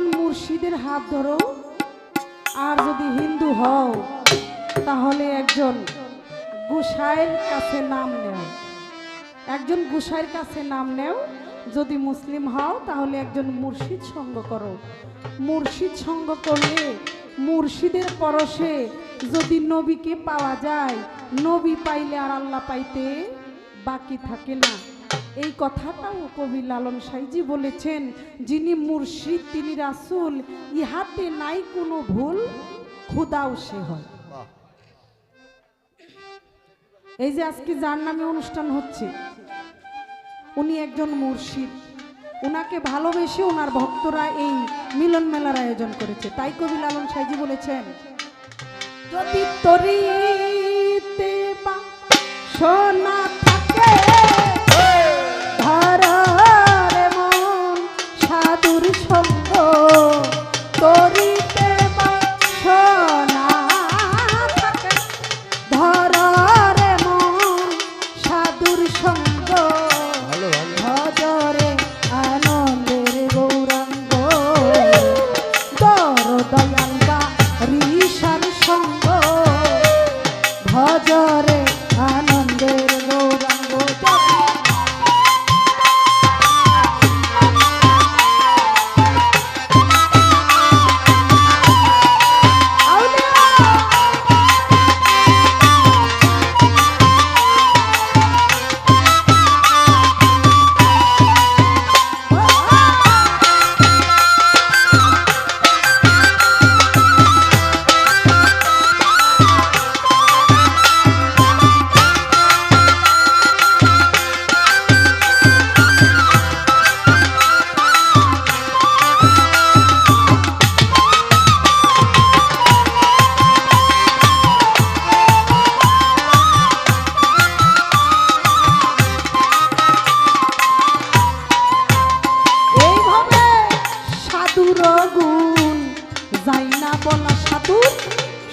একজন মুর্শিদের হাত ধরো, আর যদি হিন্দু হও তাহলে একজন গোসাইয়ের কাছে নাম নেও, একজন গোসাইয়ের কাছে নাম নেও। যদি মুসলিম হও তাহলে একজন মুর্শিদ সঙ্গ করো। মুর্শিদ সঙ্গ করলে মুর্শিদের পরশে যদি নবীকে পাওয়া যায়, নবী পাইলে আর আল্লাহ পাইতে বাকি থাকে না। এই কথাটাও কবি লালন সাইজি বলেছেন, যিনি মুর্শিদ তিনি রাসূল, ইহাতে নাই কোনো ভুল, খোদাও সে হয়। এই যে আজকে যার নামে অনুষ্ঠান হচ্ছে উনি একজন মুর্শিদ, উনাকে ভালোবেসে ওনার ভক্তরা এই মিলন মেলার আয়োজন করেছে। তাই কবি লালন সাইজি বলেছেন, যদি তরিতে বা সোনা থাকে ধরারে মন সাধুর সঙ্গ, তরিতে বা সোনা থাকে ধরারে মন সাধুর সঙ্গ, ভজরে আনন্দের গৌরাঙ্গ, দর দয়াল বা ঋষার সঙ্গ, ভজরে আনন্দের গৌরাঙ্গ।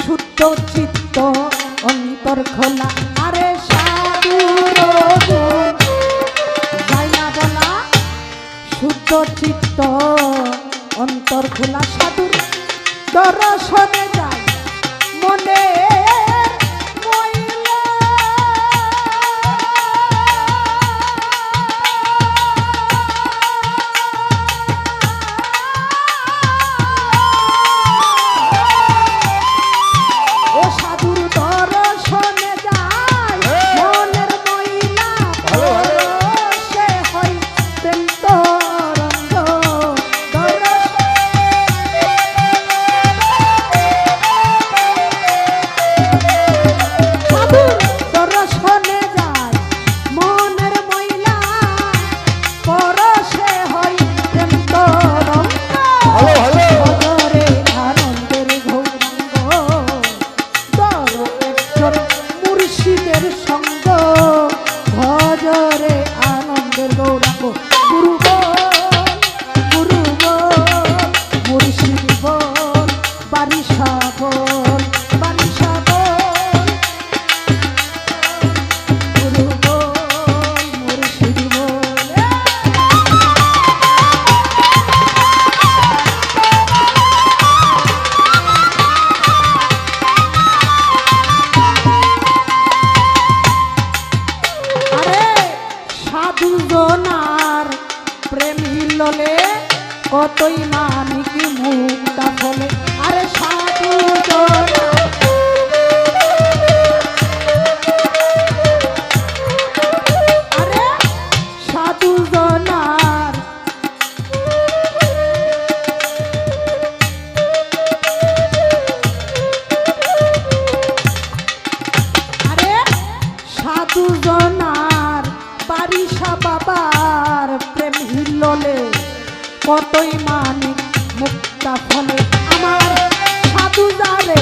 শুদ্ধ চিত্ত অন্তর খোলা, আরে সাধুর গুণ যাই না বলা, শুদ্ধ চিত্ত অন্তর খোলা, সাধুর দর্শনে যায় মনে কতই মানিক মুক্তা ফলে, আরে সাধু আরে সাধু জনার আরে সাধু জনার বারিশা বাবার প্রেম হিল্লোলে কতই মানিক মুক্তা ফলে, আমার সাধু যারে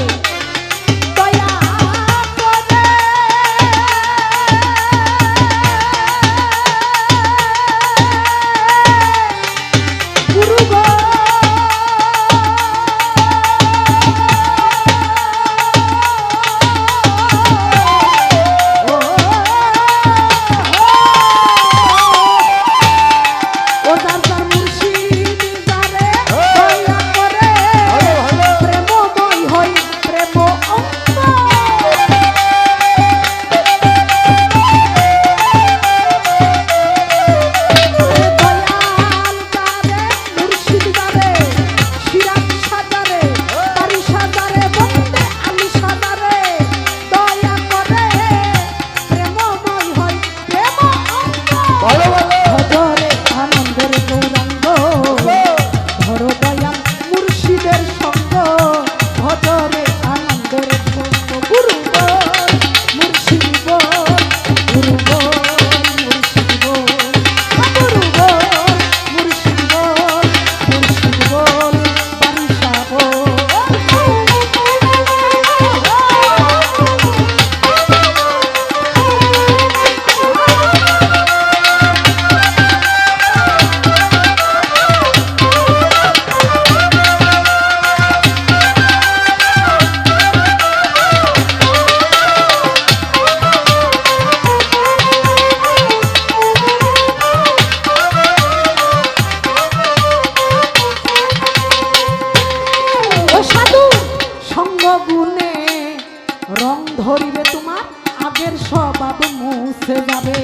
ধরিবে তোমার আগের স্বভাব মুছে যাবে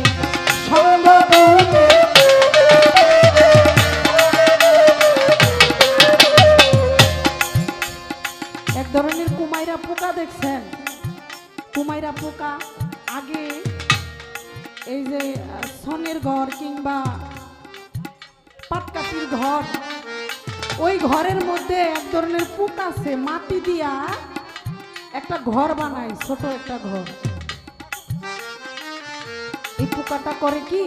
সঙ্গগুণে। এক ধরনের কুমাইরা পোকা দেখছেন, কুমাইরা পোকা আগে এই যে সনের ঘর কিংবা পাটকাঠির ঘর, ওই ঘরের মধ্যে এক ধরনের পোকা আছে, মাটি দিয়া একটা ঘর বানায়, ছোট একটা ঘর। এই পোকাটা করে কি,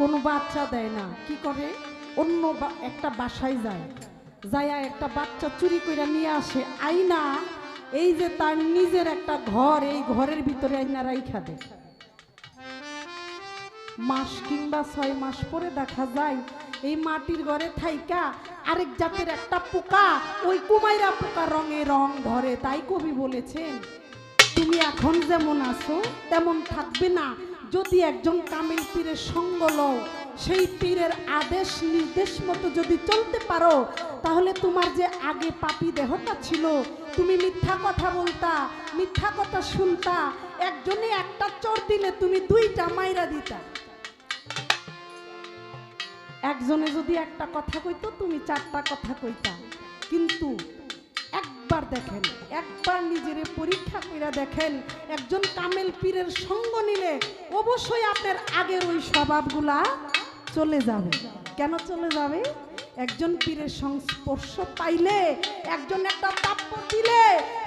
কোনো বাচ্চা দেয় না, কি করে অন্য একটা বাসায় যায়, যাইয়া একটা বাচ্চা চুরি করে নিয়ে আসে, আইনা এই যে তার নিজের একটা ঘর, এই ঘরের ভিতরে আইনা রাইখা দেয়। মাস কিংবা 6 মাস পরে দেখা যায় এই মাটির ঘরে থাইকা আরেক জাতের একটা পোকা, ওই কুমাইরা পোকা রঙে রং ধরে। তাই কবি বলেছেন, তুমি এখন যেমন আছো তেমন থাকবে না, যদি একজন কামিল পীরের সঙ্গ লও, সেই পীরের আদেশ নির্দেশ মতো যদি চলতে পারো, তাহলে তোমার যে আগে পাপী দেহটা ছিল, তুমি মিথ্যা কথা বলতা, মিথ্যা কথা শুনতা, একজনে একটা চোর দিলে তুমি 2টা মাইরা দিতা, একজনে যদি একটা কথা কইতো তুমি 4টা কথা কইতা। কিন্তু একবার দেখেন, একবার নিজের পরীক্ষা করে দেখেন, একজন কামেল পীরের সঙ্গ নিলে অবশ্যই আপনার আগের ওই স্বভাবগুলা চলে যাবে। কেন চলে যাবে? একজন পীরের সংস্পর্শ পাইলে, একজন একটা তাপ্পর দিলে,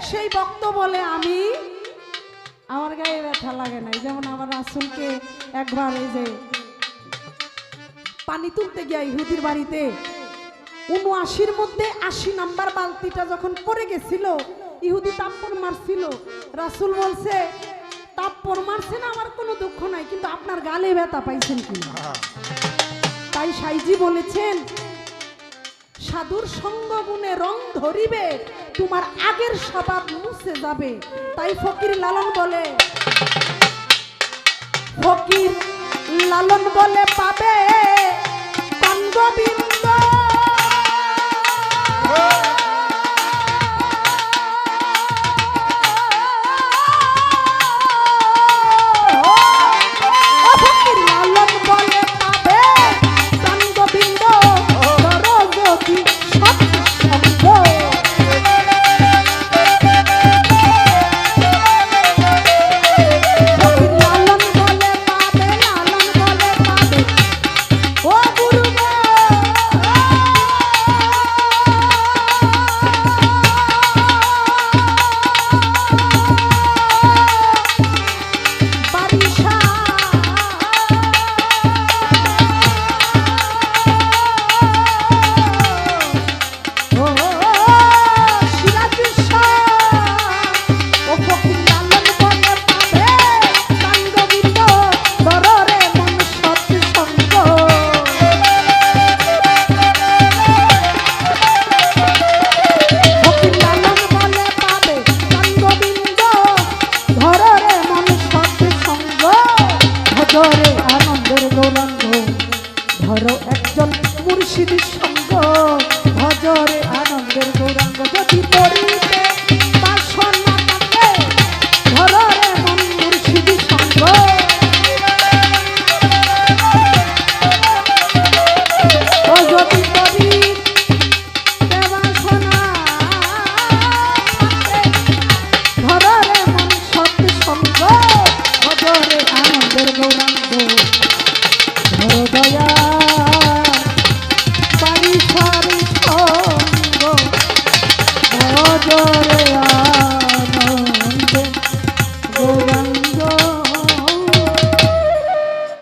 সেই ভক্ত বলে আমি, আমার গায়ে ব্যথা লাগে না। যেমন আমার রাসূলকে একবার এই যে পানি তুলতে গিয়ে ইহুদির বাড়িতে ৭৯-র মধ্যে ৮০ নাম্বার বালতিটা যখন পড়ে গেছিল, ইহুদি তাপ্পর মারছিল, রাসূল বলছে, তাপ্পর মারছে না আমার কোনো দুঃখ নাই, কিন্তু আপনার গালে ব্যথা পাইছেন কি? তাই সাইজি বলেছেন, সাধুর সঙ্গ গুণে রং ধরিবে, তোমার আগের স্বভাব মুছে যাবে। তাই ফকির লালন বলে, ফকির লালন বলে পাবে গোবিন্দ, ফকির লালন বলে পাবে গোবিন্দ, যদি সৎসঙ্গ। ধরো একজন মুর্শিদের সঙ্গ, ভজরে আনন্দের গৌরাঙ্গ, যদি পড়িতে বাসনা থাকে, ধরো রে মন মুর্শিদের সঙ্গ। যদি পড়িতে বাসনা থাকে, ধরো রে মন সৎ সঙ্গ, ভজরে আনন্দের গৌরাঙ্গ, ধরো দয়া